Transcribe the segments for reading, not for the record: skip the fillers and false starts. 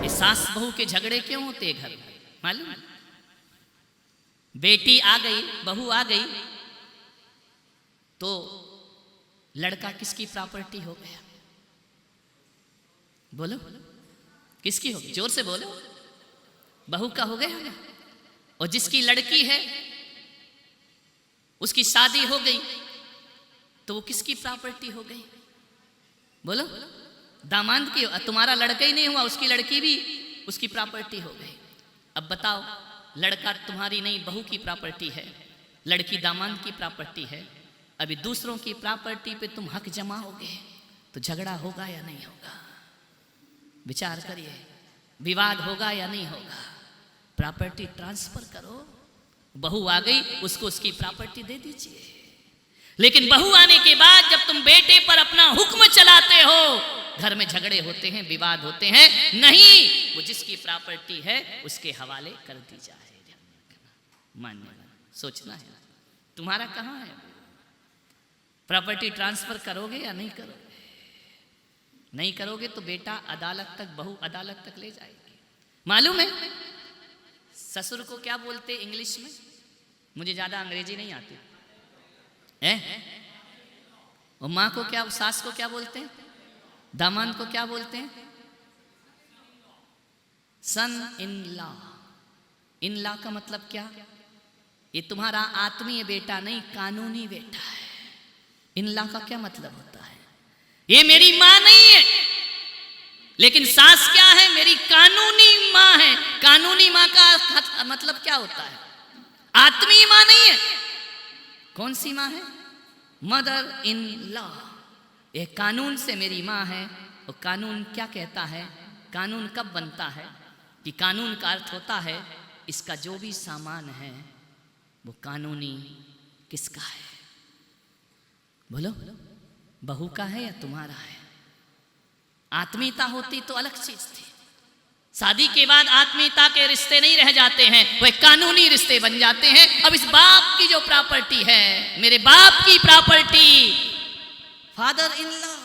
ये सास बहू के झगड़े क्यों होते घर में मालूम? बेटी आ गई, बहू आ गई, तो लड़का किसकी प्रॉपर्टी हो गया? बोलो किसकी हो गई? जोर से बोलो। बहू का हो गया ना। और जिसकी लड़की है उसकी शादी हो गई तो वो किसकी प्रॉपर्टी हो गई? बोलो। दामाद की। तुम्हारा लड़का ही नहीं हुआ, उसकी लड़की भी उसकी प्रॉपर्टी हो गई। अब बताओ, लड़का तुम्हारी नहीं बहू की प्रॉपर्टी है, लड़की दामाद की प्रॉपर्टी है। अभी दूसरों की प्रॉपर्टी पे तुम हक जमाओगे तो झगड़ा होगा या नहीं होगा? विचार करिए, विवाद होगा या नहीं होगा? प्रॉपर्टी ट्रांसफर करो। बहू आ गई, उसको उसकी प्रॉपर्टी दे दीजिए। लेकिन बहू आने के बाद जब तुम बेटे पर अपना हुक्म चलाते हो, घर में झगड़े होते हैं, विवाद होते हैं। नहीं, वो जिसकी प्रॉपर्टी है उसके हवाले कर दी जाए। मानने सोचना है, तुम्हारा कहां है? प्रॉपर्टी ट्रांसफर करोगे या नहीं करोगे? नहीं करोगे तो बेटा अदालत तक, बहू अदालत तक ले जाएगी। मालूम है ससुर को क्या बोलते इंग्लिश में? मुझे ज्यादा अंग्रेजी नहीं आती है। और माँ को क्या, सास को क्या बोलते हैं? दामाद को क्या बोलते हैं? सन इन लॉ। इन लॉ का मतलब क्या? ये तुम्हारा आत्मीय बेटा नहीं, कानूनी बेटा है। इन लॉ का क्या मतलब होता है? ये मेरी माँ नहीं है, लेकिन सास क्या है? मेरी कानूनी माँ है। कानूनी माँ का मतलब क्या होता है? आत्मीय माँ नहीं है। कौन सी माँ है? Mother in law. ये कानून से मेरी माँ है। और कानून क्या कहता है? कानून कब बनता है? कि कानून का अर्थ होता है इसका जो भी सामान है वो कानूनी किसका है? बोलो, बहू का है या तुम्हारा है? आत्मीयता होती तो अलग चीज थी। शादी के बाद आत्मीयता के रिश्ते नहीं रह जाते हैं, वह कानूनी रिश्ते बन जाते हैं। अब इस बाप की जो प्रॉपर्टी है, मेरे बाप की प्रॉपर्टी, फादर इन लॉ,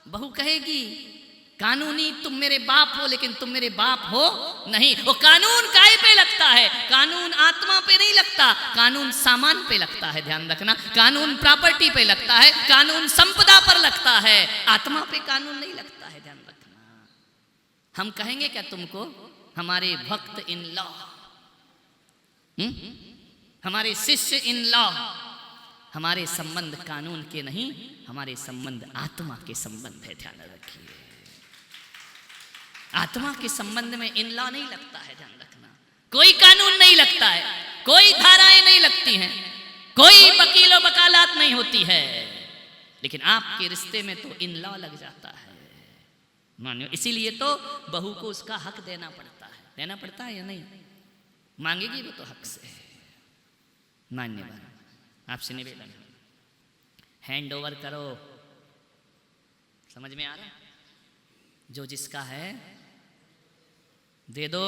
बहू कहेगी कानूनी तुम मेरे बाप हो, लेकिन तुम मेरे बाप हो नहीं। वो कानून काय पे लगता है? कानून आत्मा पे नहीं लगता, कानून सामान पे लगता है। ध्यान रखना, कानून प्रॉपर्टी पे लगता है, कानून संपदा पर लगता है, आत्मा पे कानून नहीं लगता है। ध्यान रखना। हम कहेंगे क्या तुमको हमारे भक्त इन लॉ, हमारे शिष्य इन लॉ? हमारे संबंध कानून के नहीं, हमारे संबंध आत्मा के संबंध है। ध्यान रखिए, आत्मा के संबंध में इन लॉ नहीं लगता है। ध्यान रखना, कोई कानून नहीं लगता है, कोई धाराएं नहीं लगती हैं, कोई वकील और वकालत नहीं होती है। लेकिन आपके रिश्ते में तो इन लॉ लग जाता है। मानियो, इसीलिए तो बहू को उसका हक देना पड़ता है। देना पड़ता है या नहीं? मांगेगी वो तो हक से। मान्यवर, आपसे निवेदन, हैंड ओवर करो। समझ में आ रहा है? जो जिसका है दे दो,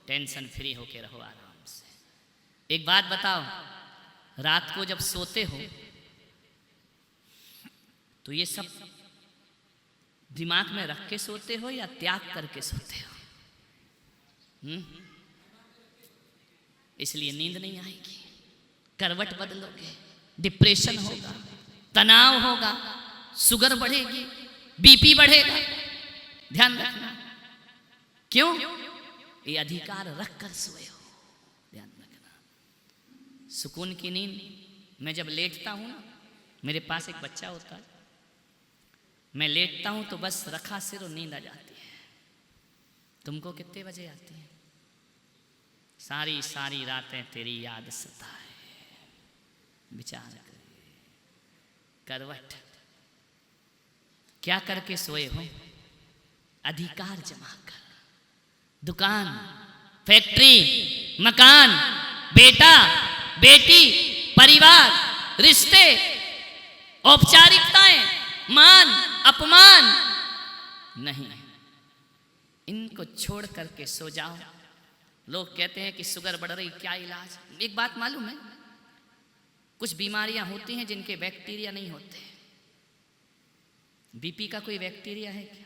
टेंशन फ्री होके रहो आराम से। एक बात बताओ, रात को जब सोते हो तो ये सब दिमाग में रख के सोते हो या त्याग करके सोते हो? इसलिए नींद नहीं आएगी, करवट बदलोगे, डिप्रेशन होगा, तनाव होगा, शुगर बढ़ेगी, बीपी बढ़ेगा। ध्यान रखना। क्यों? ये अधिकार रख कर सोए हो। ध्यान रखना। सुकून की नींद, मैं जब लेटता हूं ना, मेरे पास एक बच्चा होता है, मैं लेटता हूं तो बस रखा सिर और नींद आ जाती है। तुमको कितने बजे आती है? सारी सारी रातें तेरी याद सताए। विचार करिए, करवट क्या करके सोए हो? अधिकार जमा कर। दुकान, फैक्ट्री, मकान, बेटा, बेटी, परिवार, रिश्ते, औपचारिकताएं, मान, अपमान नहीं, इनको छोड़ करके सो जाओ। लोग कहते हैं कि शुगर बढ़ रही, क्या इलाज? एक बात मालूम है, कुछ बीमारियां होती हैं जिनके बैक्टीरिया नहीं होते। बीपी का कोई बैक्टीरिया है क्या?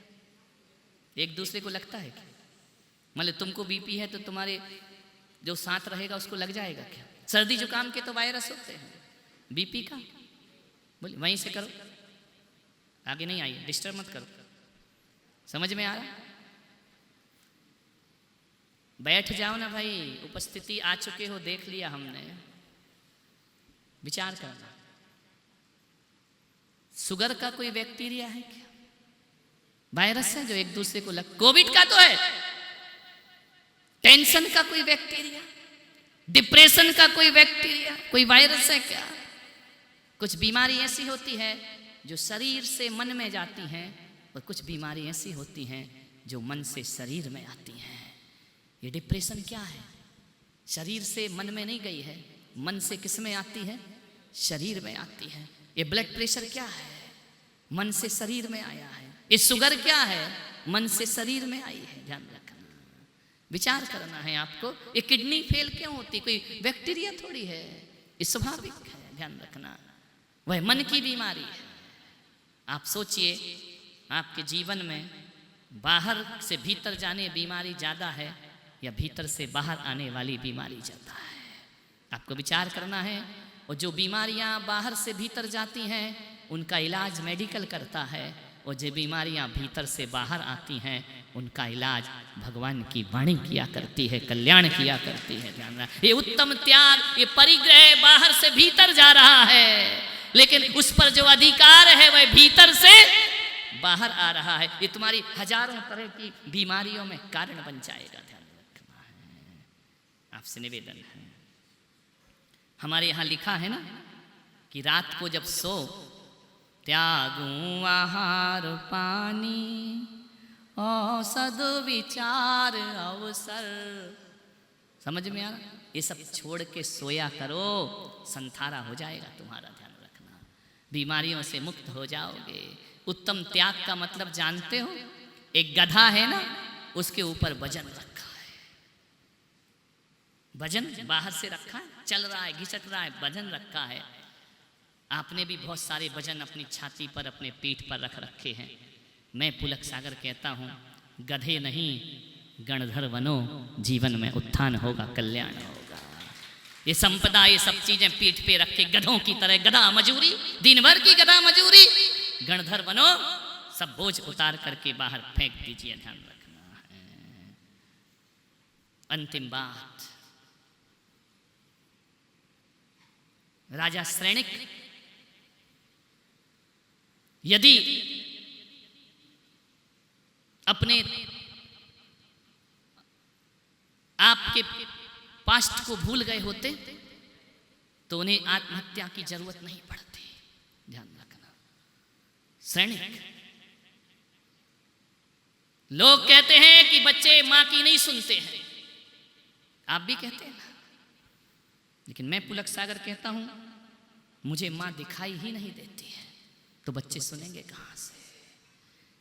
एक दूसरे को लगता है क्या? मतलब तुमको बीपी है तो तुम्हारे जो साथ रहेगा उसको लग जाएगा क्या? सर्दी जुकाम के तो वायरस होते हैं, बीपी का बोले वहीं से करो, आगे नहीं आइए, डिस्टर्ब मत करो। समझ में आ रहा? बैठ जाओ ना भाई, उपस्थिति आ चुके हो, देख लिया हमने, विचार करना। शुगर का कोई बैक्टीरिया है क्या? वायरस है जो एक दूसरे को लग, कोविड का तो है, टेंशन का कोई बैक्टीरिया, डिप्रेशन का कोई बैक्टीरिया, कोई वायरस है क्या? कुछ बीमारी ऐसी होती है जो शरीर से मन में जाती हैं, और कुछ बीमारी ऐसी होती हैं जो मन से शरीर में आती हैं। ये डिप्रेशन क्या है? शरीर से मन में नहीं गई है, मन से किस में आती है? शरीर में आती है। ये ब्लड प्रेशर क्या है? मन से शरीर में आया है। ये शुगर क्या है? मन से शरीर में आई है। ध्यान रखना, विचार करना है आपको। ये किडनी फेल क्यों होती? कोई बैक्टीरिया थोड़ी है, ये स्वाभाविक है। ध्यान रखना, वह मन की बीमारी है। आप सोचिए, आपके जीवन में बाहर से भीतर जाने बीमारी ज़्यादा है या भीतर से बाहर आने वाली बीमारी ज़्यादा है? आपको विचार करना है। और जो बीमारियां बाहर से भीतर जाती हैं उनका इलाज मेडिकल करता है, और जो बीमारियां भीतर से बाहर आती हैं उनका इलाज भगवान की वाणी किया करती है, कल्याण किया करती है। ध्यान रखना, ये उत्तम त्याग, ये परिग्रह बाहर से भीतर जा रहा है, लेकिन उस पर जो अधिकार है वह भीतर से बाहर आ रहा है। ये तुम्हारी हजारों तरह की बीमारियों में कारण बन जाएगा। ध्यान रखना है। आपसे निवेदन है, हमारे यहाँ लिखा है ना कि रात को जब सो, त्यागूं आहार पानी, औषध विचार अवसर। समझ में आ रहा? ये सब छोड़ के सोया करो, संथारा हो जाएगा तुम्हारा। ध्यान रखना, बीमारियों से मुक्त हो जाओगे। उत्तम त्याग का मतलब जानते हो? एक गधा है ना, उसके ऊपर वजन रखा है, वजन बाहर से रखा है, चल रहा है, घिसट रहा है, वजन रखा है। आपने भी बहुत सारे वजन अपनी छाती पर, अपने पीठ पर रख रखे हैं। मैं पुलक सागर कहता हूँ, गधे नहीं गणधर बनो, जीवन में उत्थान होगा, कल्याण होगा। ये संपदा, ये सब चीजें पीठ पे रख के गधों की तरह, गधा मजूरी, दिन भर की गधा मजूरी, गणधर बनो, सब बोझ उतार करके बाहर फेंक दीजिए। ध्यान रखना है। अंतिम बात, राजा श्रेणिक यदि अपने आपके पास्ट को भूल गए होते तो उन्हें आत्महत्या की जरूरत नहीं पड़ती। ध्यान रखना, सैनिक, लोग कहते हैं कि बच्चे मां की नहीं सुनते हैं, आप भी कहते हैं ना, लेकिन मैं पुलक सागर कहता हूं, मुझे मां दिखाई ही नहीं देती है तो बच्चे सुनेंगे कहां से?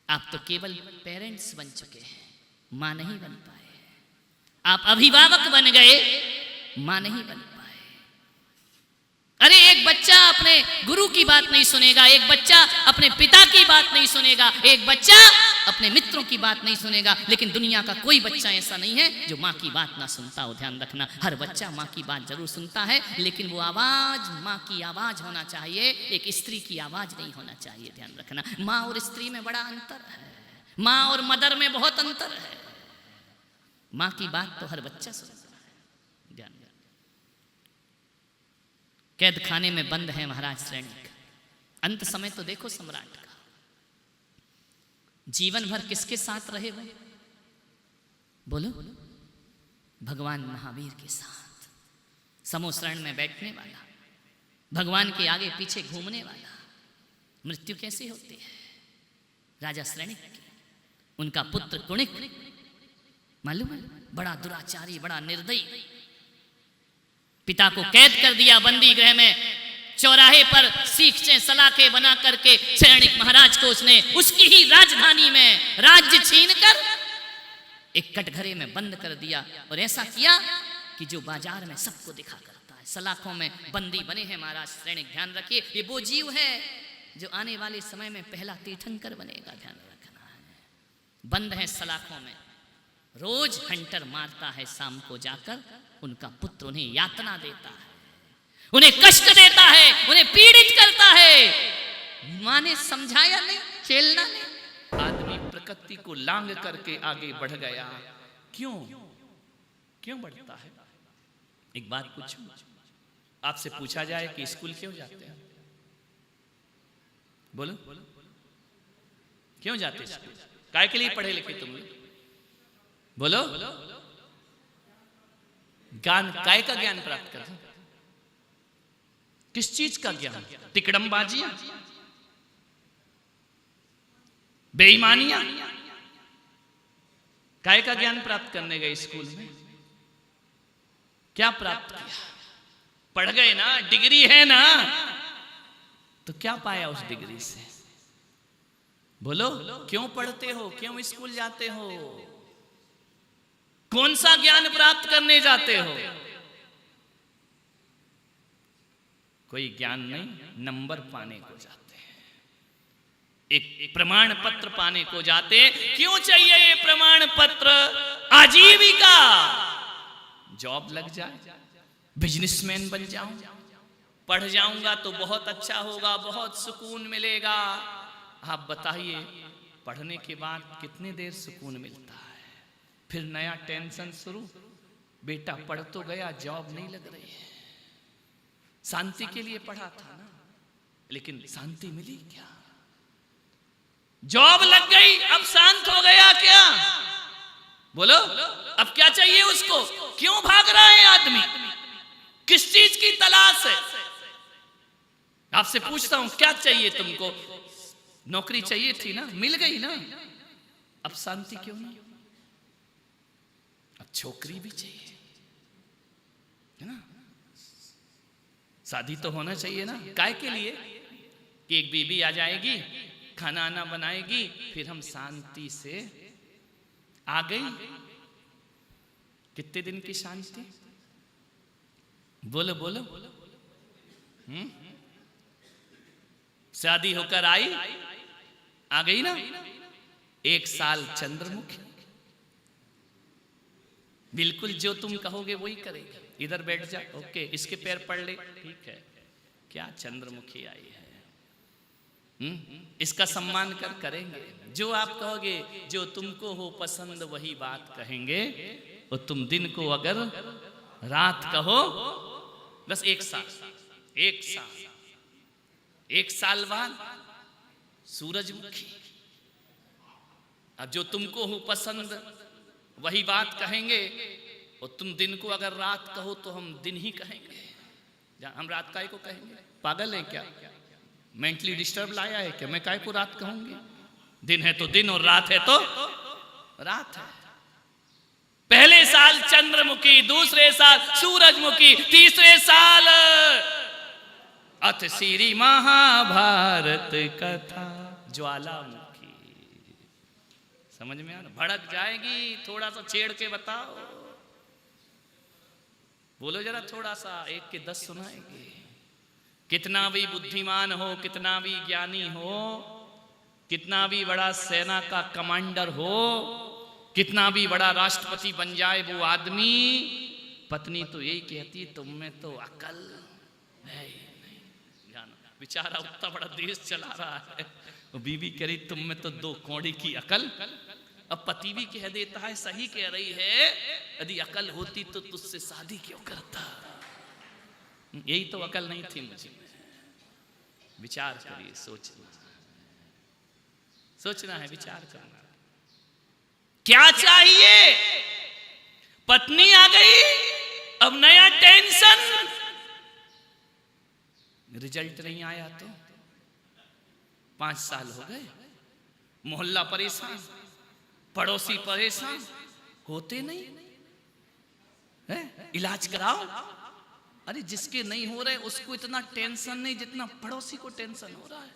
आप तो केवल पेरेंट्स बन चुके हैं, मां नहीं बन पाए। आप अभिभावक बन गए, मां नहीं बन पाए। अरे एक बच्चा अपने गुरु की बात नहीं सुनेगा, एक बच्चा अपने पिता की बात नहीं सुनेगा, एक बच्चा अपने मित्रों की बात नहीं सुनेगा, लेकिन दुनिया का कोई बच्चा ऐसा नहीं है जो माँ की बात ना सुनता हो। ध्यान रखना, हर बच्चा माँ की बात जरूर सुनता है, लेकिन वो आवाज माँ की आवाज होना चाहिए, एक स्त्री की आवाज नहीं होना चाहिए। ध्यान रखना, माँ और स्त्री में बड़ा अंतर है, माँ और मदर में बहुत अंतर है। माँ की बात तो हर बच्चा सुनता है। ध्यान, कैद खाने में बंद है महाराज सैनिक, अंत समय तो देखो सम्राट का, जीवन भर किसके साथ रहे वो? बोलो, भगवान महावीर के साथ, समोसरण में बैठने वाला, भगवान के आगे पीछे घूमने वाला। मृत्यु कैसी होती है? राजा सैनिक की, उनका पुत्र कुणिक, मालूम है, बड़ा दुराचारी, बड़ा निर्दयी, पिता को कैद कर दिया बंदी गृह में, चौराहे पर सीखें सलाखें बना करके सैनिक महाराज को उसने उसकी ही राजधानी में राज्य छीनकर एक कटघरे में बंद कर दिया, और ऐसा किया कि जो बाजार में सबको दिखा करता है। सलाखों में बंदी बने हैं महाराज सैनिक। ध्यान रखिए, ये वो जीव है जो आने वाले समय में पहला तीर्थंकर बनेगा। ध्यान रखना है, बंद हैं सलाखों में। रोज हंटर मारता है शाम को जाकर, उनका पुत्र उन्हें यातना देता है, उन्हें कष्ट देता है, उन्हें पीड़ित करता है। मां ने समझाया नहीं, खेलना नहीं। आदमी प्रकृति को लांग करके आगे बढ़ गया। क्यों क्यों बढ़ता है? एक बात पूछूं, आपसे पूछा जाए कि स्कूल क्यों जाते हैं? बोलो, क्यों जाते स्कूल? काय के लिए पढ़े लिखे तुम लोग? बोलो, ज्ञान, काय का ज्ञान प्राप्त कर? किस चीज का ज्ञान? टिकड़मबाजियां, बेईमानियां? काय का ज्ञान प्राप्त करने गए स्कूल में? क्या प्राप्त किया? पढ़ गए ना, डिग्री है ना, तो क्या पाया उस डिग्री से? बोलो, क्यों पढ़ते हो? क्यों स्कूल जाते हो? कौन सा ज्ञान प्राप्त करने जाते हो? कोई ज्ञान नहीं, नंबर पाने को जाते हैं, एक प्रमाण पत्र पाने को जाते हैं। क्यों चाहिए ये प्रमाण पत्र? आजीविका, जॉब लग जाए, बिजनेसमैन बन जाऊं, पढ़ जाऊंगा तो बहुत अच्छा होगा, बहुत सुकून मिलेगा। आप बताइए, पढ़ने के बाद कितने देर सुकून मिलता है? फिर नया टेंशन शुरू। बेटा पढ़ तो गया, जॉब नहीं लग रही है। शांति के लिए पढ़ा था ना, लेकिन शांति मिली क्या? जॉब लग गई, अब शांत हो गया क्या? बोलो, अब क्या चाहिए उसको? क्यों भाग रहा है आदमी? किस चीज की तलाश है? आपसे पूछता हूं, क्या चाहिए तुमको? नौकरी चाहिए थी ना, मिल गई ना, अब शांति क्यों नहीं? अब छोकरी भी चाहिए, है ना? शादी तो होना चाहिए ना। काय के लिए? कि एक बीबी आ जाएगी, खाना आना बनाएगी, फिर हम शांति से आ गई। कितने दिन की शांति? बोलो बोलो। शादी होकर आई, आ गई ना, 1 साल चंद्रमुखी, बिल्कुल जो तुम कहोगे वही करेगी। इधर बैठ जा, ओके, इसके पैर पड़ ले, ठीक है, क्या चंद्रमुखी आई है। इसका सम्मान करेंगे। जो आप कहोगे, जो तुमको हो पसंद वही बात कहेंगे। और तुम दिन को अगर रात कहो, बस 1 साल, 1 साल बाद सूरजमुखी। अब जो तुमको हो पसंद वही बात कहेंगे, और तुम दिन को अगर रात कहो तो हम दिन ही कहेंगे। हम रात काय को कहेंगे? पागल है क्या? मेंटली डिस्टर्ब लाया है क्या? मैं काय को रात कहूंगी? दिन है तो दिन, और रात है तो रात है। पहले साल चंद्रमुखी, दूसरे साल सूरजमुखी, तीसरे साल अथ श्री महाभारत कथा ज्वालामुखी। समझ में आ रहा? भड़क जाएगी, थोड़ा सा छेड़ के बताओ। बोलो जरा, थोड़ा सा, 1 के 10 सुनाएंगे। कितना भी बुद्धिमान हो, कितना भी ज्ञानी हो, कितना भी बड़ा सेना का कमांडर हो, कितना भी बड़ा राष्ट्रपति बन जाए वो आदमी, पत्नी तो यही कहती, तुम में तो अकल है नहीं। बेचारा उतना बड़ा देश चला रहा है, वो बीवी कह रही तुम में तो 2 कौड़ी की अकल। अब पति भी कह देता है, सही कह रही है, यदि अकल होती तो तुझसे शादी क्यों करता? यही तो अकल नहीं थी मुझे। विचार करिए, सोचना है, विचार करना। क्या चाहिए? पत्नी आ गई, अब नया टेंशन, रिजल्ट नहीं आया तो 5 साल हो गए, मोहल्ला परेशान, पड़ोसी परेशान, होते नहीं है, इलाज कराओ। अरे जिसके नहीं हो रहे उसको इतना टेंशन नहीं जितना पड़ोसी को टेंशन हो रहा है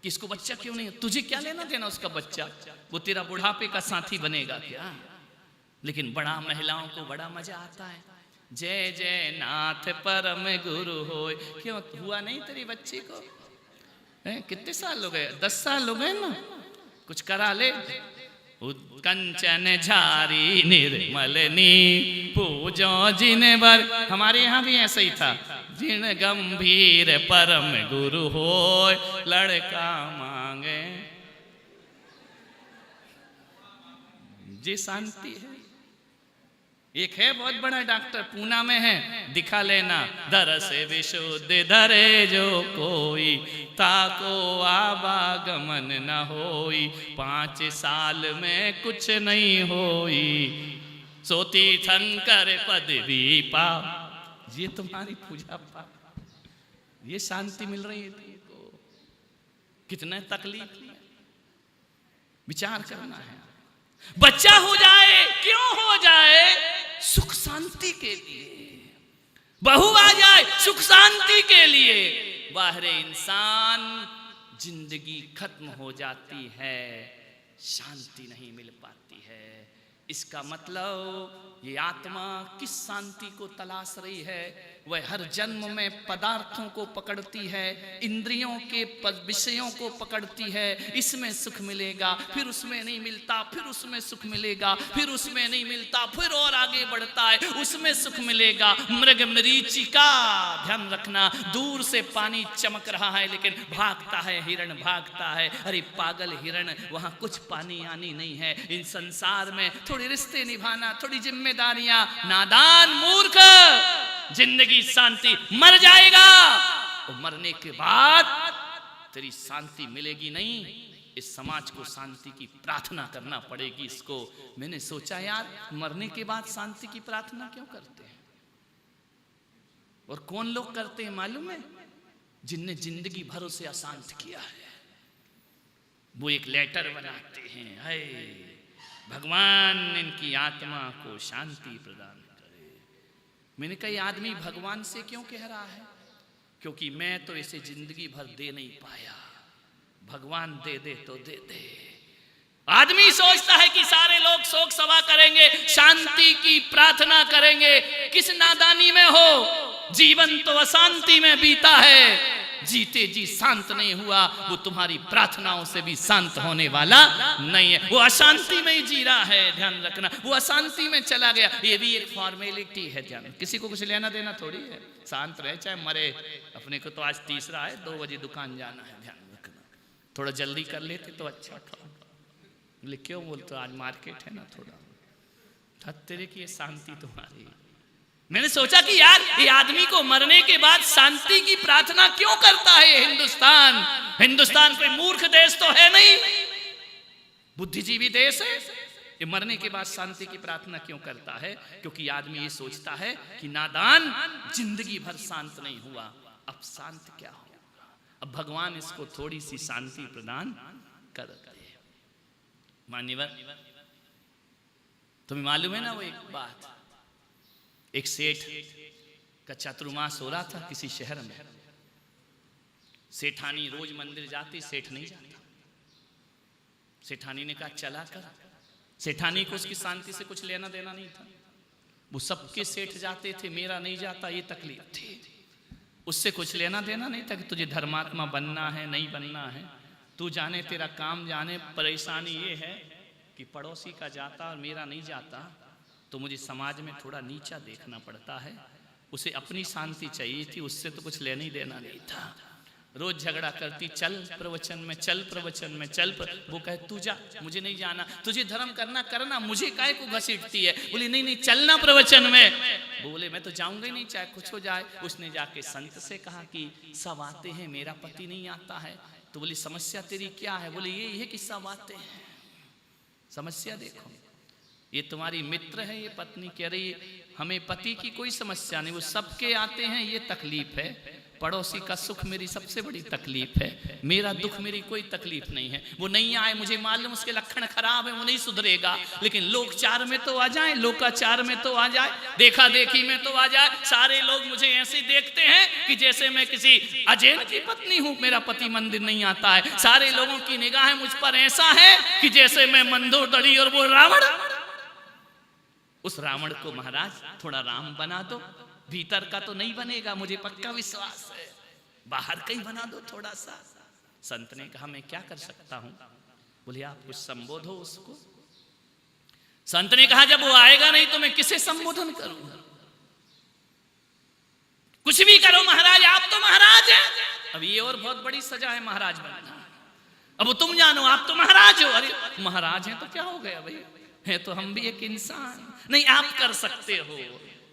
कि इसको बच्चा क्यों नहीं? तुझे क्या लेना देना उसका बच्चा? वो तेरा बुढ़ापे का साथी बनेगा क्या? लेकिन बड़ा महिलाओं को बड़ा मजा आता है। जय जय नाथ परम गुरु होय। क्यों हुआ नहीं तेरी बच्ची को? कितने साल हो गए? 10 साल हो गए ना, कुछ करा ले। कंचन झारी निर्मलनी पूजो जिन बर। हमारे यहाँ भी ऐसा ही था। जिन गंभीर परम गुरु होय लड़का मांगे। ये शांति है। एक है बहुत बड़ा डॉक्टर, पूना में है, दिखा लेना। दर से विशुद्ध धरे जो कोई, ताको आवागमन न होई। 5 साल में कुछ नहीं होई, सो तीर्थंकर पदवी पा। ये तुम्हारी पूजा पाठ, ये शांति मिल रही है तुमको। कितने तकलीफ में विचार करना है। बच्चा हो जाए, क्यों हो जाए? सुख शांति के लिए। बहू आ जाए, सुख शांति के लिए। बाहरे इंसान जिंदगी खत्म हो जाती है, शांति नहीं मिल पाती है। इसका मतलब ये आत्मा किस शांति को तलाश रही है? वह हर जन्म में पदार्थों को पकड़ती है, इंद्रियों के विषयों को पकड़ती है। इसमें सुख मिलेगा, फिर उसमें नहीं मिलता, फिर उसमें सुख मिलेगा, फिर उसमें नहीं मिलता, फिर और आगे बढ़ता है, उसमें सुख मिलेगा। मृग मरीचिका, ध्यान रखना, दूर से पानी चमक रहा है लेकिन भागता है हिरण, भागता है। अरे पागल हिरण, वहां कुछ पानी आनी नहीं है। इन संसार में थोड़ी रिश्ते निभाना, थोड़ी जिम्मेदारियां। नादान मूर्ख, जिंदगी शांति, मर जाएगा और मरने के बाद तेरी शांति मिलेगी नहीं। इस समाज को शांति की प्रार्थना करना पड़ेगी। इसको मैंने सोचा यार, मरने के बाद शांति की प्रार्थना क्यों करते हैं? और कौन लोग करते हैं मालूम है? जिनने जिंदगी भर उसे अशांत किया है, वो एक लेटर बनाते हैं, हाय भगवान इनकी आत्मा को शांति प्रदान करे। मैंने कहा ये आदमी भगवान से क्यों कह रहा है? क्योंकि मैं तो इसे जिंदगी भर दे नहीं पाया, भगवान दे दे तो दे दे। आदमी सोचता है कि सारे लोग शोक सभा करेंगे, शांति की प्रार्थना करेंगे। किस नादानी में हो? जीवन तो अशांति में बीता है, जीते जी शांत नहीं हुआ, वो तुम्हारी प्रार्थनाओं से भी शांत होने वाला नहीं है। वो अशांति में ही जी रहा है, ध्यान रखना। वो अशांति में चला गया। ये भी एक फॉर्मेलिटी है, ध्यान। किसी को कुछ लेना देना थोड़ी है, शांत रहे चाहे मरे। अपने को तो आज तीसरा है, 2 बजे दुकान जाना है, ध्यान रखना। थोड़ा जल्दी कर लेते तो अच्छा था। बोले क्यों? बोलते आज मार्केट है ना, थोड़ा तेरे की शांति तुम्हारी। मैंने सोचा कि यार ये आदमी को मरने के बाद शांति की प्रार्थना क्यों करता है हिंदुस्तान? हिंदुस्तान कोई मूर्ख देश तो है नहीं, बुद्धिजीवी देश है। ये मरने के बाद शांति की प्रार्थना क्यों करता है? क्योंकि आदमी ये सोचता है कि नादान जिंदगी भर शांत नहीं हुआ, अब शांत क्या होगा? अब भगवान इसको थोड़ी सी शांति प्रदान कर दे। मान्यवर, तुम्हें मालूम है ना वो एक बात, एक सेठ का चातुर्मास हो रहा था किसी शहर में। सेठानी रोज मंदिर जाती, सेठ नहीं जाता। सेठानी ने कहा चला कर। सेठानी को उसकी शांति से कुछ लेना देना नहीं था। वो सबके सेठ जाते थे, मेरा नहीं जाता, ये तकलीफ थी। उससे कुछ लेना देना नहीं था कि तुझे धर्मात्मा बनना है नहीं बनना है, तू जाने तेरा काम जाने। परेशानी ये है कि पड़ोसी का जाता और मेरा नहीं जाता तो मुझे समाज में थोड़ा नीचा देखना पड़ता है। उसे अपनी शांति चाहिए थी, उससे तो कुछ लेना ही देना नहीं था। रोज झगड़ा करती, चल प्रवचन में, चल प्रवचन में, चल वो कहे तू जा, मुझे नहीं जाना। तुझे धर्म करना करना, मुझे काहे को घसीटती है? बोली नहीं नहीं चलना प्रवचन में। बोले मैं तो जाऊंगा ही नहीं, चाहे कुछ हो जाए। उसने जाके संत से कहा कि सब आते हैं, मेरा पति नहीं आता है। तो बोली समस्या तेरी क्या है? बोले ये है कि सब आते हैं। समस्या देखो, ये तुम्हारी मित्र है, ये पत्नी कह रही हमें पति की कोई समस्या नहीं, वो सबके आते हैं, ये तकलीफ है। पड़ोसी का सुख मेरी सबसे बड़ी तकलीफ है, मेरा दुख मेरी कोई तकलीफ नहीं है। वो नहीं आए, मुझे मालूम उसके लक्षण खराब है, वो नहीं सुधरेगा, लेकिन लोकचार में तो आ जाए, लोकाचार में तो आ जाए, देखा देखी में तो आ जाए। सारे लोग मुझे ऐसे देखते हैं कि जैसे मैं किसी अजैन की पत्नी हूं, मेरा पति मंदिर नहीं आता है। सारे लोगों की निगाहें मुझ पर ऐसा है कि जैसे मैं मंदोदरी और वो रावण। उस रावण को महाराज थोड़ा राम बना दो, भीतर का तो नहीं बनेगा, मुझे पक्का विश्वास है, बाहर का ही बना दो थोड़ा सा। संत ने कहा मैं क्या कर सकता हूं? बोले आप कुछ संबोधो उसको। संत ने कहा जब वो आएगा नहीं तो मैं किसे संबोधन करूंगा? कुछ भी करो महाराज, आप तो महाराज हैं। अब ये और बहुत बड़ी सजा है महाराज बनना। अब तुम जानो आप तो महाराज हो। अरे महाराज हैं तो क्या हो गया भाई, है तो हम भी एक इंसान। नहीं आप कर सकते हो।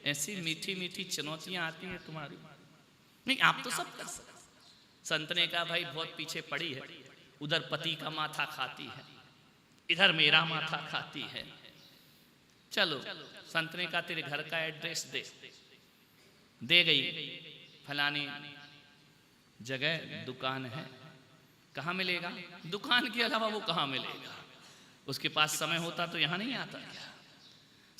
ऐसी मीठी मीठी चुनौतियां आती हैं तुम्हारी। नहीं आप तो सब कर सकते। संत ने कहा भाई बहुत पीछे पड़ी है, उधर पति का माथा खाती है, इधर मेरा माथा खाती है। चलो संत ने कहा तेरे घर का एड्रेस दे गई। फलानी जगह दुकान है। कहाँ मिलेगा? दुकान के अलावा वो कहाँ मिलेगा? उसके पास समय होता तो यहां नहीं आता क्या?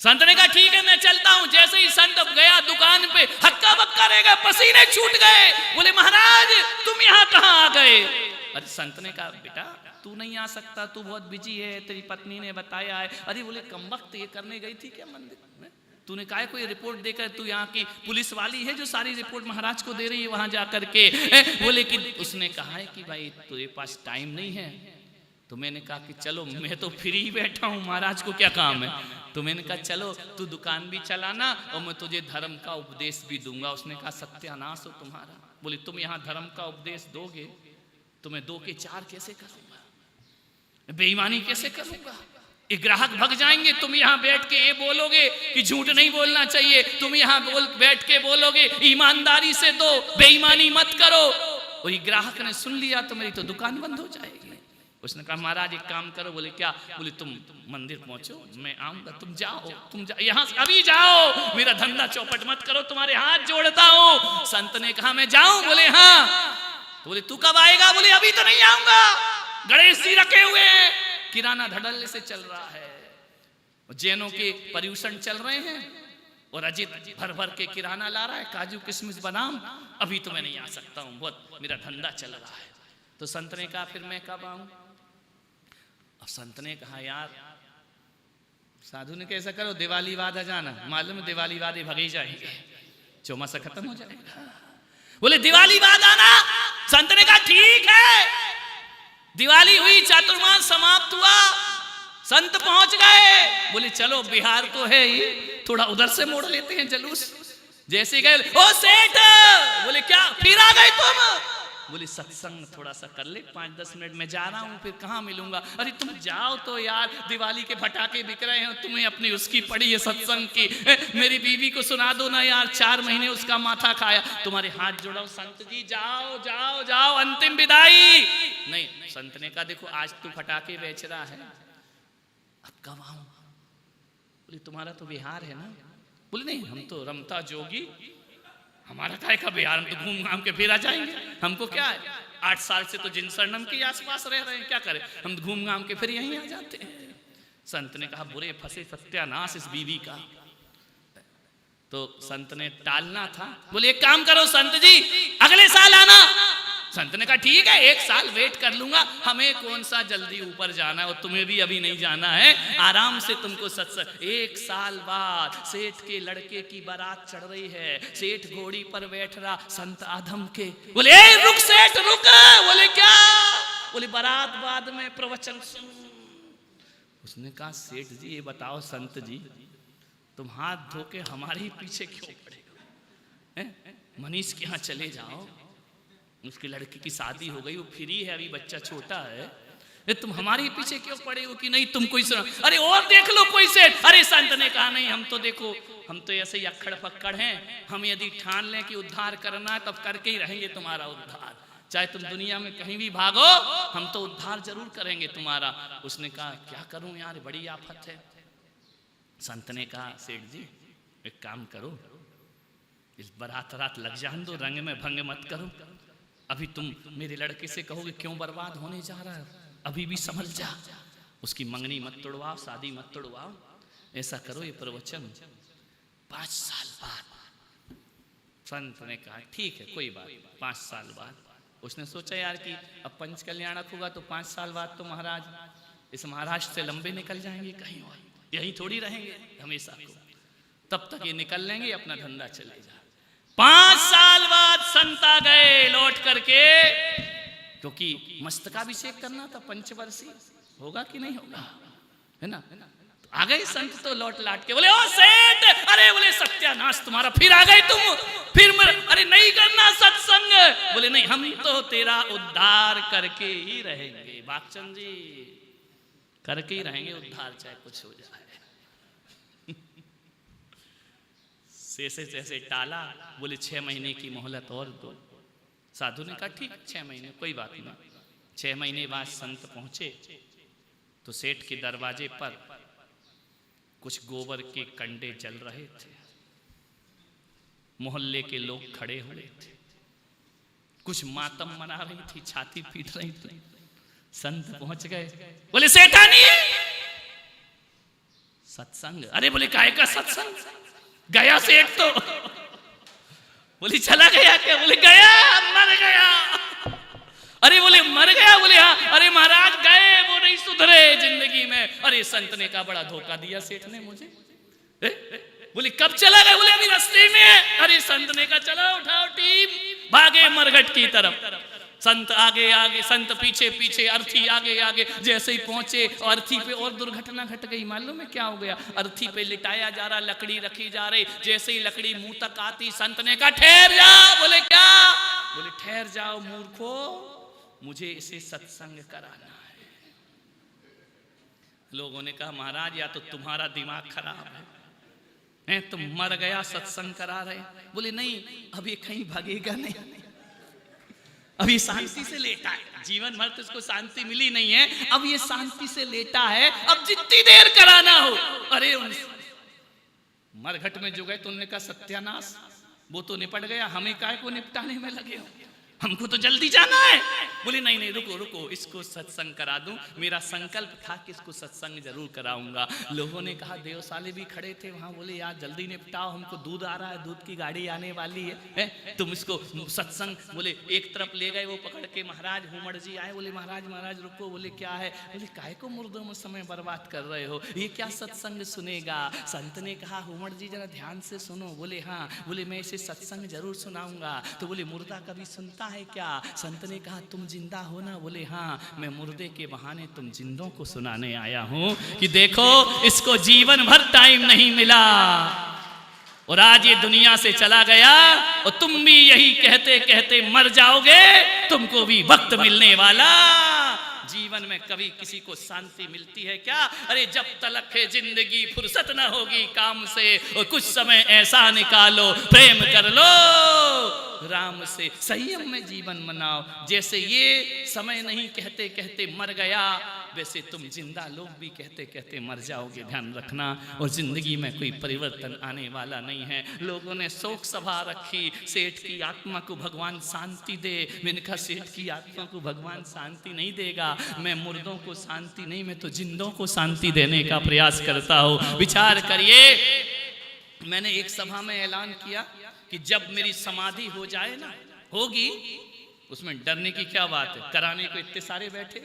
संत ने कहा ठीक है मैं चलता हूं। जैसे ही संत गया दुकान पे, हक्का बक्का रह गया, पसीने छूट गए। बोले महाराज तुम यहाँ कहाँ आ गए? अरे संत ने कहा बेटा तू नहीं आ सकता, तू बहुत बिजी है, तेरी पत्नी ने बताया है। अरे बोले कमबख्त ये करने गई थी क्या मंदिर में? तूने कहा कोई रिपोर्ट देकर, तू यहाँ की पुलिस वाली है जो सारी रिपोर्ट महाराज को दे रही है वहां जाकर के। बोले कि उसने कहा है कि भाई तेरे पास टाइम नहीं है। तो मैंने कहा कि चलो मैं तो फ्री बैठा हूँ, महाराज को क्या काम है? तो मैंने कहा चलो तू दुकान भी चलाना और मैं तुझे धर्म का उपदेश भी दूंगा। उसने कहा सत्यानाश हो तुम्हारा। बोले तुम यहाँ धर्म का उपदेश दोगे तो मैं 2 के 4 कैसे करूंगा? बेईमानी कैसे करूंगा? ये ग्राहक भग जाएंगे। तुम यहाँ बैठ के ये बोलोगे कि झूठ नहीं बोलना चाहिए, तुम यहाँ बैठ के बोलोगे ईमानदारी से दो, बेईमानी मत करो। और ये ग्राहक ने सुन लिया तो मेरी तो दुकान बंद हो जाएगी। उसने कहा महाराज एक काम करो। बोले क्या? बोले तुम मंदिर पहुंचो, मैं आऊंगा, तुम जाओ, यहाँ अभी जाओ, मेरा धंधा चौपट मत करो, तुम्हारे हाथ जोड़ता हूं। संत ने कहा मैं जाऊं? बोले हाँ। तो बोले तू कब आएगा? बोले अभी तो नहीं आऊंगा, गणेश जी रखे हुए हैं, किराना धड़ल्ले से चल रहा है, जैनों के पर्यूषण चल रहे हैं और अजित भर भर के किराना ला रहा है, काजू किशमिश बादाम। अभी तो मैं नहीं आ सकता हूं, बहुत मेरा धंधा चल रहा है। तो संत ने कहा फिर मैं कब आऊं? अब संत ने कहा यार साधु ने कैसा करो दिवाली बाद आ जाना, मालूम दिवाली बाद ही भगे जाएंगे, चौमासा खत्म हो जाएगा। बोले दिवाली बाद आना। संत ने कहा ठीक है। दिवाली हुई, चातुर्मास समाप्त हुआ, संत पहुंच गए। बोले चलो बिहार तो है ही, थोड़ा उधर से मोड़ लेते हैं जलूस। जैसे गए ओ सेठ, बोले क्या फिर आ गए तुम? बोले सत्संग थोड़ा सा कर ले, 5-10 मिनट में जा रहा हूं, फिर कहां मिलूंगा। अरे तुम जाओ तो यार, दिवाली के पटाखे बिक रहे हैं, तुम्हें अपनी उसकी पड़ी है सत्संग की। मेरी बीवी को सुना दो ना यार, 4 महीने उसका माथा खाया। तुम्हारे हाथ जोड़ो संत जी, जाओ जाओ जाओ, अंतिम विदाई। नहीं, संत ने कहा देखो आज तू पटाखे बेच रहा है, अब कब आऊं? बोले तुम्हारा तो बिहार है ना। बोले नहीं हम तो रमता जोगी, हमारा काय का बिहार, हम तो घूम घाम के फिर आ जाएंगे, हमको क्या है, 8 साल से तो जिन शरणम के आसपास रह रहे हैं, क्या करें, हम घूम घाम के फिर यहीं आ जाते हैं। संत ने कहा बुरे फंसे सत्यानाश इस बीवी का। तो संत ने टालना था। बोले एक काम करो संत जी, अगले साल आना। संत ने कहा ठीक है 1 साल वेट कर लूंगा, हमें कौन सा जल्दी ऊपर जाना है और तुम्हें भी अभी नहीं जाना है, आराम से तुमको सत्संग। 1 साल बाद सेठ के लड़के की बारात चढ़ रही है, सेठ घोड़ी पर बैठ रहा, संत आधम के। बोले ए रुक सेठ रुक। बोले क्या? बोले बारात बाद में प्रवचन सुन। उसने कहा सेठ जी ये बताओ संत जी, तुम हाथ धो के हमारे ही पीछे क्यों पड़े? मनीष के यहाँ चले जाओ, उसकी लड़की की शादी हो गई, वो फ्री है, अभी बच्चा छोटा है, तुम हमारे पीछे क्यों पड़े हो कि नहीं तुम कोई सुना? अरे और देख लो कोई से। अरे संत ने कहा नहीं हम तो देखो, हम तो ऐसे ही अक्खड़ पक्कड़ हैं, हम यदि ठान लें कि उद्धार करना है तब करके ही रहेंगे तुम्हारा उद्धार, चाहे तुम दुनिया में कहीं भी भागो, हम तो उद्धार जरूर करेंगे तुम्हारा। उसने कहा क्या करूं यार, बड़ी आफत है। संत ने कहा सेठ जी एक काम करो, इस बारात रात लग जान दो, रंग में भंग मत करो। अभी तुम मेरे लड़के से कहोगे क्यों बर्बाद होने जा रहा है, अभी भी समझ जा, उसकी मंगनी मत तोड़वाओ, शादी मत तोड़वाओ, ऐसा करो ये प्रवचन 5 साल बाद। संत ने कहा ठीक है कोई बात, 5 साल बाद। उसने सोचा यार कि अब पंच कल्याणक होगा तो 5 साल बाद तो महाराज इस महाराष्ट्र से लंबे निकल जाएंगे कहीं और, यहीं थोड़ी रहेंगे हमेशा को, तब तक ये निकल लेंगे, अपना धंधा चलेगा। 5 साल बाद संत आ गए लौट करके, क्योंकि मस्तकाभिषेक करना था, पंचवर्षीय होगा कि नहीं होगा, है ना। तो आ गए संत तो लौट लाट के बोले, ओ सेठ, अरे बोले सत्यानाश तुम्हारा, फिर आ गए तुम, फिर अरे नहीं करना सत्संग। बोले नहीं, हम तो तेरा उद्धार करके ही रहेंगे बागचंद जी, करके ही रहेंगे उद्धार, चाहे कुछ हो जाए। जैसे टाला, बोले 6 महीने की मोहलत और दो। साधु ने कहा ठीक 6 महीने, कोई बात नहीं। 6 महीने बाद संत पहुंचे तो सेठ के दरवाजे पर कुछ गोबर के कंडे जल रहे थे, मोहल्ले के लोग खड़े हुए थे, कुछ मातम मना रही थी, छाती पीट रही थी। संत पहुंच गए, बोले सेठानी सत्संग। अरे बोले काहे का सत्संग, गया सेठ तो। बोले चला गया क्या, बोले गया, मर गया। अरे बोले मर गया, बोले हाँ। अरे महाराज गए, वो नहीं सुधरे जिंदगी में। अरे संत ने कहा बड़ा धोखा दिया सेठ ने मुझे। बोले कब चला गया, बोले अभी रास्ते में। अरे संत ने कहा चलो उठाओ टीम, भागे मरघट की तरफ। संत आगे आगे, संत पीछे पीछे, अर्थी आगे आगे। जैसे ही पहुंचे अर्थी पे और दुर्घटना घट गई। मालूम है क्या हो गया, अर्थी पे लिटाया जा रहा, लकड़ी रखी जा रही। जैसे ही लकड़ी मुंह तक आती, संत ने कहा ठहर जाओ। बोले क्या, बोले ठहर जाओ मूर्खो, मुझे इसे सत्संग कराना है। लोगों ने कहा महाराज या तो तुम्हारा दिमाग खराब है, तुम मर गया सत्संग करा रहे। बोले नहीं, अब ये कहीं भागेगा नहीं, अभी शांति से लेटा है, जीवन भर तो इसको शांति मिली नहीं है, अब ये शांति से लेटा है, अब जितनी देर कराना हो। अरे मरघट में जो गए तो उन्होंने कहा सत्यानाश, वो तो निपट गया, हमें काहे को निपटाने में लगे हो, हमको तो जल्दी जाना है। बोले नहीं नहीं रुको रुको, इसको सत्संग करा दूं, मेरा संकल्प था कि इसको सत्संग जरूर कराऊंगा। लोगों ने कहा, देवसाले भी खड़े थे वहां, बोले यार जल्दी निपटाओ, हमको दूध आ रहा है, दूध की गाड़ी आने वाली है, तुम इसको सत्संग। बोले एक तरफ ले गए वो पकड़ के, महाराज हुमड़ जी आए, बोले महाराज महाराज रुको। बोले क्या है, बोले काहे को मुर्दों में समय बर्बाद कर रहे हो, ये क्या सत्संग सुनेगा। संत ने कहा हुमड़ जी जरा ध्यान से सुनो। बोले हाँ। बोले मैं इसे सत्संग जरूर सुनाऊंगा। तो बोले मुर्दा कभी सुनता है क्या। संत ने कहा तुम जिंदा हो ना। बोले हाँ, मैं मुर्दे के बहाने तुम जिंदों को सुनाने आया हूं कि देखो इसको जीवन भर टाइम नहीं मिला और आज ये दुनिया से चला गया, और तुम भी यही कहते कहते मर जाओगे, तुमको भी वक्त मिलने वाला। जीवन में कभी किसी को शांति मिलती है क्या। अरे जब तलक है जिंदगी फुर्सत ना होगी काम से, और कुछ समय ऐसा निकालो प्रेम कर लो राम से, संयम में जीवन मनाओ। जैसे ये समय नहीं कहते कहते मर गया, वैसे तुम जिंदा लोग भी कहते कहते मर जाओगे, ध्यान रखना। और जिंदगी में कोई परिवर्तन आने वाला नहीं है। लोगों ने शोक सभा रखी, सेठ की आत्मा को भगवान शांति दे। मैंने कहा सेठ की आत्मा को भगवान शांति नहीं देगा, मैं मुर्दों को शांति नहीं, मैं तो जिंदों को शांति देने का प्रयास करता हूँ। विचार करिए, मैंने एक सभा में ऐलान किया कि जब मेरी समाधि हो जाए ना, होगी, उसमें डरने की क्या बात है, कराने को इतने सारे बैठे,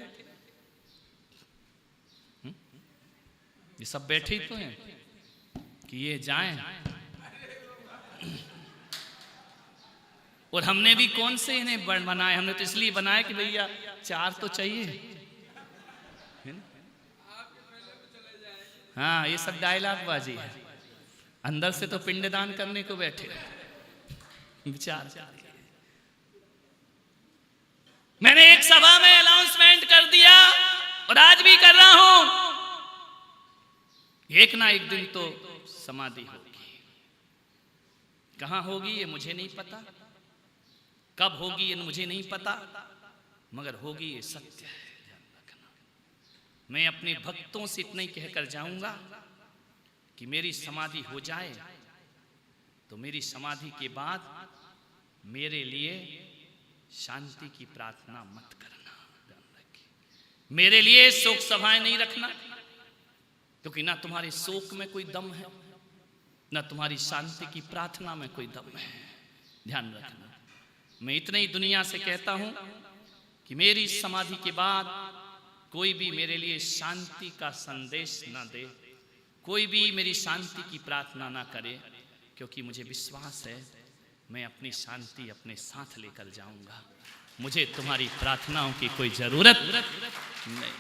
ये सब बैठे तो हैं कि ये जाएं। और हमने भी कौन से इन्हें बनाए, हमने तो इसलिए बनाए कि भैया 4 तो चाहिए। हाँ, ये सब डायलॉग बाजी है, अंदर से तो पिंडदान करने को बैठे। विचार, मैंने एक सभा में अनाउंसमेंट कर दिया और आज भी कर रहा हूं, एक ना एक दिन तो समाधि होगी। कहां होगी ये मुझे नहीं पता, कब होगी ये मुझे नहीं पता, मगर होगी ये सत्य है, ध्यान रखना। मैं अपने भक्तों से इतना ही कहकर जाऊंगा कि मेरी समाधि हो जाए तो मेरी समाधि के बाद मेरे लिए शांति की प्रार्थना मत करना, ध्यान रखिए। मेरे लिए शोक सभाएं नहीं रखना, क्योंकि ना तुम्हारे शोक में कोई दम है, ना तुम्हारी शांति की प्रार्थना में कोई दम है, ध्यान रखना। मैं इतने ही दुनिया से कहता हूं कि मेरी समाधि के बाद कोई भी मेरे लिए शांति का संदेश ना दे, कोई भी मेरी शांति की प्रार्थना ना करे, क्योंकि मुझे विश्वास है मैं अपनी शांति अपने साथ लेकर जाऊंगा। मुझे तुम्हारी प्रार्थनाओं की कोई जरूरत नहीं।